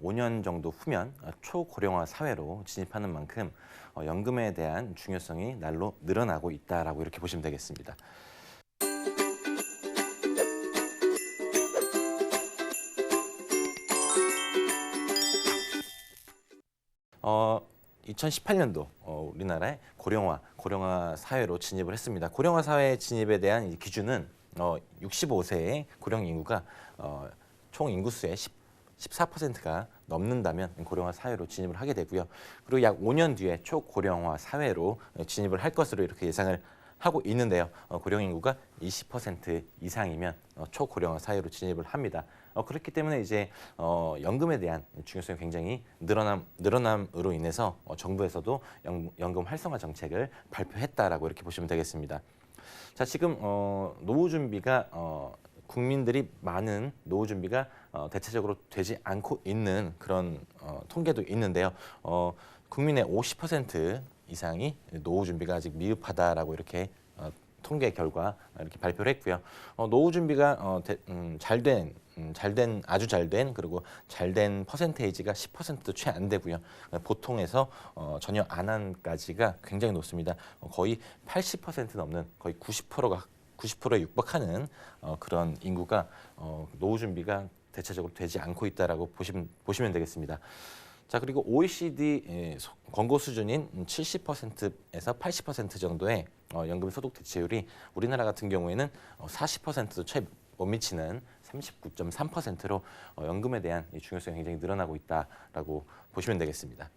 5년 정도 후면 초고령화 사회로 진입하는 만큼 연금에 대한 중요성이 날로 늘어나고 있다라고 이렇게 보시면 되겠습니다. 2018년도 우리나라의 고령화 사회로 진입을 했습니다. 고령화 사회 진입에 대한 이 기준은 65세의 고령 인구가 총 인구수의 14%가 넘는다면 고령화 사회로 진입을 하게 되고요. 그리고 약 5년 뒤에 초고령화 사회로 진입을 할 것으로 이렇게 예상을 하고 있는데요. 고령 인구가 20% 이상이면 초고령화 사회로 진입을 합니다. 그렇기 때문에 이제 연금에 대한 중요성이 굉장히 늘어남으로 인해서 정부에서도 연금 활성화 정책을 발표했다라고 이렇게 보시면 되겠습니다. 자, 지금 노후 준비가 국민들이 많은 노후 준비가 대체적으로 되지 않고 있는 그런 통계도 있는데요. 국민의 50% 이상이 노후 준비가 아직 미흡하다라고 이렇게 통계 결과 이렇게 발표를 했고요. 노후 준비가 아주 잘된 그리고 잘된 퍼센테이지가 10%도 채 안 되고요. 보통에서 전혀 안 한까지가 굉장히 높습니다. 거의 80% 넘는 거의 90%에 육박하는 그런 인구가 노후 준비가 대체적으로 되지 않고 있다라고 보시면 되겠습니다. 자, 그리고 OECD 권고 수준인 70%에서 80% 정도의 연금 소득 대체율이 우리나라 같은 경우에는 40%도 채 못 미치는 39.3%로 연금에 대한 중요성이 굉장히 늘어나고 있다라고 보시면 되겠습니다.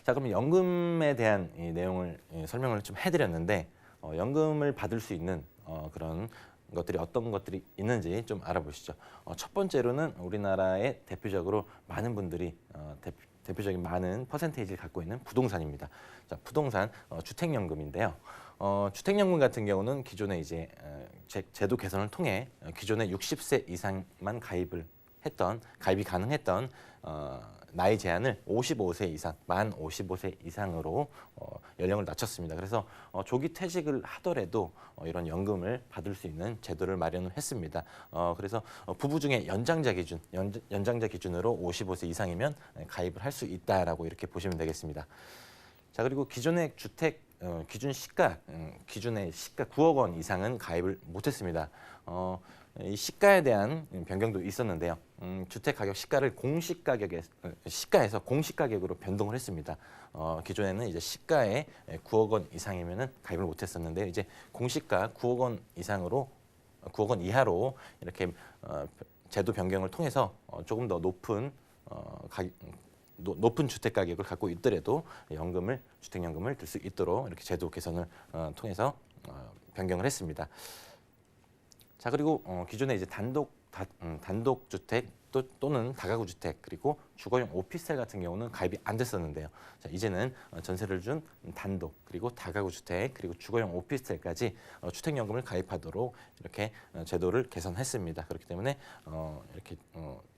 자, 그럼 연금에 대한 이 내용을 설명을 좀 해드렸는데 연금을 받을 수 있는 그런 것들이 어떤 것들이 있는지 좀 알아보시죠. 첫 번째로는 우리나라에 대표적으로 많은 분들이 대표적인 많은 퍼센테이지를 갖고 있는 부동산입니다. 자, 부동산 주택연금인데요. 주택연금 같은 경우는 기존에 이제 제도 개선을 통해 기존에 60세 이상만 가입이 가능했던 나이 제한을 55세 이상, 만 55세 이상으로 연령을 낮췄습니다. 그래서 조기 퇴직을 하더라도 이런 연금을 받을 수 있는 제도를 마련을 했습니다. 그래서 부부 중에 연장자 기준으로 55세 이상이면 가입을 할 수 있다라고 이렇게 보시면 되겠습니다. 자, 그리고 기존의 기준의 시가 9억 원 이상은 가입을 못했습니다. 이 시가에 대한 변경도 있었는데요. 주택 가격 시가를 시가에서 공시 가격으로 변동을 했습니다. 기존에는 이제 시가에 9억 원 이상이면은 가입을 못했었는데 이제 공시가 9억 원 이하로 이렇게 제도 변경을 통해서 조금 더 높은 주택 가격을 갖고 있더라도 주택연금을 들 수 있도록 이렇게 제도 개선을 통해서 변경을 했습니다. 자, 그리고 기존에 이제 단독 주택 또는 다가구 주택 그리고 주거용 오피스텔 같은 경우는 가입이 안 됐었는데요. 자, 이제는 전세를 준 단독 그리고 다가구 주택 그리고 주거용 오피스텔까지 주택연금을 가입하도록 이렇게 제도를 개선했습니다. 그렇기 때문에 이렇게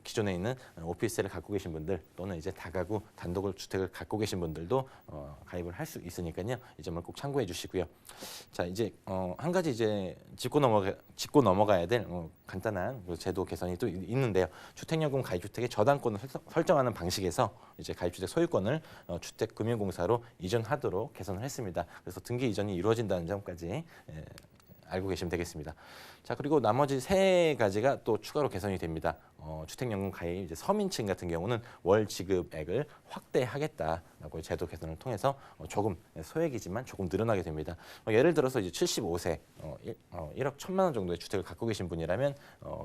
기존에 있는 오피스텔을 갖고 계신 분들 또는 이제 다가구 단독 주택을 갖고 계신 분들도 가입을 할 수 있으니까요. 이 점을 꼭 참고해 주시고요. 자, 이제 한 가지 이제 짚고 넘어가야 될 간단한 제도 개선이 또 있는데요. 주택연금 가입주택의 저당권을 설정하는 방식에서 이제 가입주택 소유권을 주택금융공사로 이전하도록 개선을 했습니다. 그래서 등기 이전이 이루어진다는 점까지 알고 계시면 되겠습니다. 자, 그리고 나머지 세 가지가 또 추가로 개선이 됩니다. 주택연금 가입 이제 서민층 같은 경우는 월 지급액을 확대하겠다라고 제도 개선을 통해서 조금 소액이지만 조금 늘어나게 됩니다. 예를 들어서 이제 75세 1억 1천만 원 정도의 주택을 갖고 계신 분이라면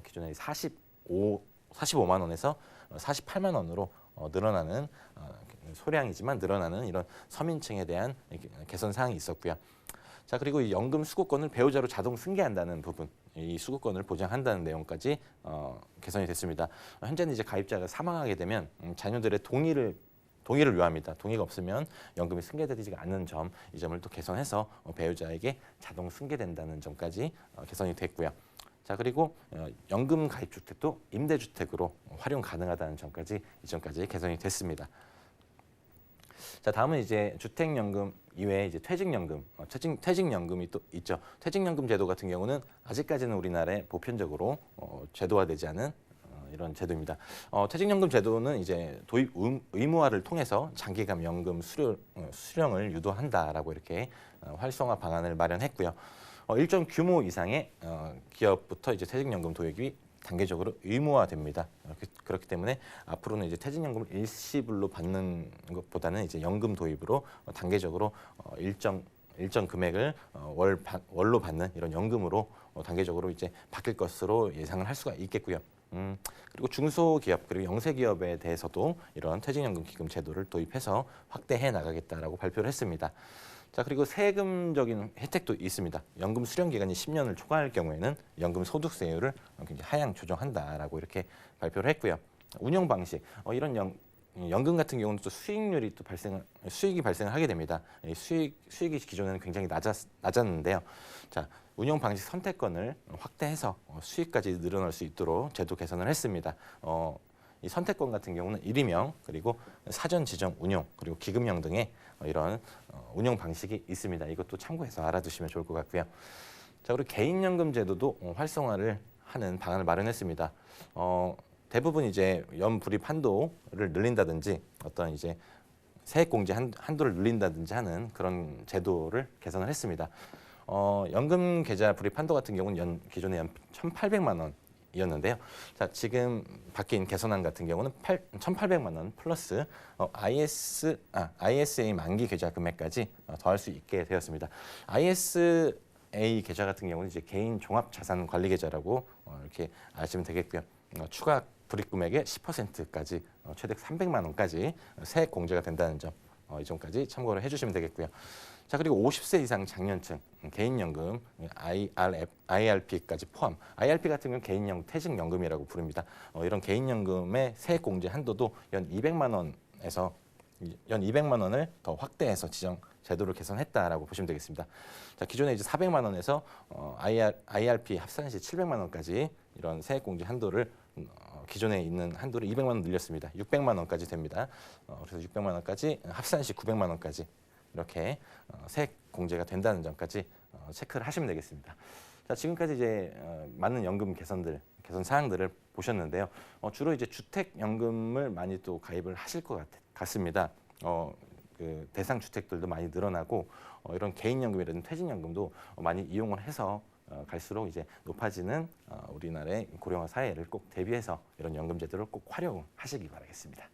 기존에 45만 원에서 48만 원으로 늘어나는 소량이지만 늘어나는 이런 서민층에 대한 개선 사항이 있었고요. 자, 그리고 이 연금 수급권을 배우자로 자동 승계한다는 부분, 이 수급권을 보장한다는 내용까지 개선이 됐습니다. 현재는 이제 가입자가 사망하게 되면 자녀들의 동의를 요합니다. 동의가 없으면 연금이 승계되지가 않는 점, 이 점을 또 개선해서 배우자에게 자동 승계된다는 점까지 개선이 됐고요. 자, 그리고 연금 가입주택도 임대주택으로 활용 가능하다는 점까지 이 점까지 개선이 됐습니다. 자, 다음은 이제 주택연금 이외에 이제 퇴직연금이 또 있죠. 퇴직연금 제도 같은 경우는 아직까지는 우리나라에 보편적으로 제도화되지 않은 이런 제도입니다. 퇴직연금 제도는 이제 도입 의무화를 통해서 장기간 연금 수령을 유도한다라고 이렇게 활성화 방안을 마련했고요. 일정 규모 이상의 기업부터 이제 퇴직연금 도입이 단계적으로 의무화됩니다. 그렇기 때문에 앞으로는 이제 퇴직연금을 일시불로 받는 것보다는 이제 연금 도입으로 단계적으로 일정 금액을 월로 받는 이런 연금으로 단계적으로 이제 바뀔 것으로 예상을 할 수가 있겠고요. 그리고 중소기업 그리고 영세기업에 대해서도 이런 퇴직연금 기금 제도를 도입해서 확대해 나가겠다라고 발표를 했습니다. 자, 그리고 세금적인 혜택도 있습니다. 연금 수령 기간이 10년을 초과할 경우에는 연금 소득세율을 굉장히 하향 조정한다라고 이렇게 발표를 했고요. 운영 방식, 이런 연금 같은 경우는 또 수익률이 또 수익이 발생을 하게 됩니다. 수익이 기존에는 굉장히 낮았는데요. 자, 운영 방식 선택권을 확대해서 수익까지 늘어날 수 있도록 제도 개선을 했습니다. 이 선택권 같은 경우는 일임형 그리고 사전 지정 운용 그리고 기금형 등의 이런 운영 방식이 있습니다. 이것도 참고해서 알아두시면 좋을 것 같고요. 자, 그리고 개인연금 제도도 활성화를 하는 방안을 마련했습니다. 대부분 이제 연불입 한도를 늘린다든지 어떤 이제 세액공제 한도를 늘린다든지 하는 그런 제도를 개선을 했습니다. 연금 계좌 불입 한도 같은 경우는 기존에 연 1,800만 원이었는데요. 자, 지금 바뀐 개선안 같은 경우는 1,800만 원 플러스 ISA 만기 계좌 금액까지 더할 수 있게 되었습니다. ISA 계좌 같은 경우는 이제 개인 종합 자산 관리 계좌라고 이렇게 아시면 되겠고요. 추가 불입 금액의 10%까지 최대 300만 원까지 세액 공제가 된다는 점, 이 점까지 참고를 해주시면 되겠고요. 자, 그리고 50세 이상 장년층 개인연금 IRP까지 포함. IRP 같은 경우는 개인형 퇴직연금이라고 부릅니다. 이런 개인연금의 세액 공제 한도도 연 200만 원을 더 확대해서 지정 제도를 개선했다라고 보시면 되겠습니다. 자, 기존에 이제 400만 원에서 IRP 합산 시 700만 원까지 이런 세액 공제 한도를 기존에 있는 한도를 200만 원 늘렸습니다. 600만 원까지 됩니다. 그래서 600만 원까지 합산 시 900만 원까지 이렇게 세액 공제가 된다는 점까지 체크를 하시면 되겠습니다. 자, 지금까지 이제 많은 연금 개선 사항들을 보셨는데요. 주로 이제 주택연금을 많이 또 가입을 하실 것 같습니다. 그 대상 주택들도 많이 늘어나고 이런 개인연금이라든지 퇴직연금도 많이 이용을 해서 갈수록 이제 높아지는 우리나라의 고령화 사회를 꼭 대비해서 이런 연금 제도를 꼭 활용하시기 바라겠습니다.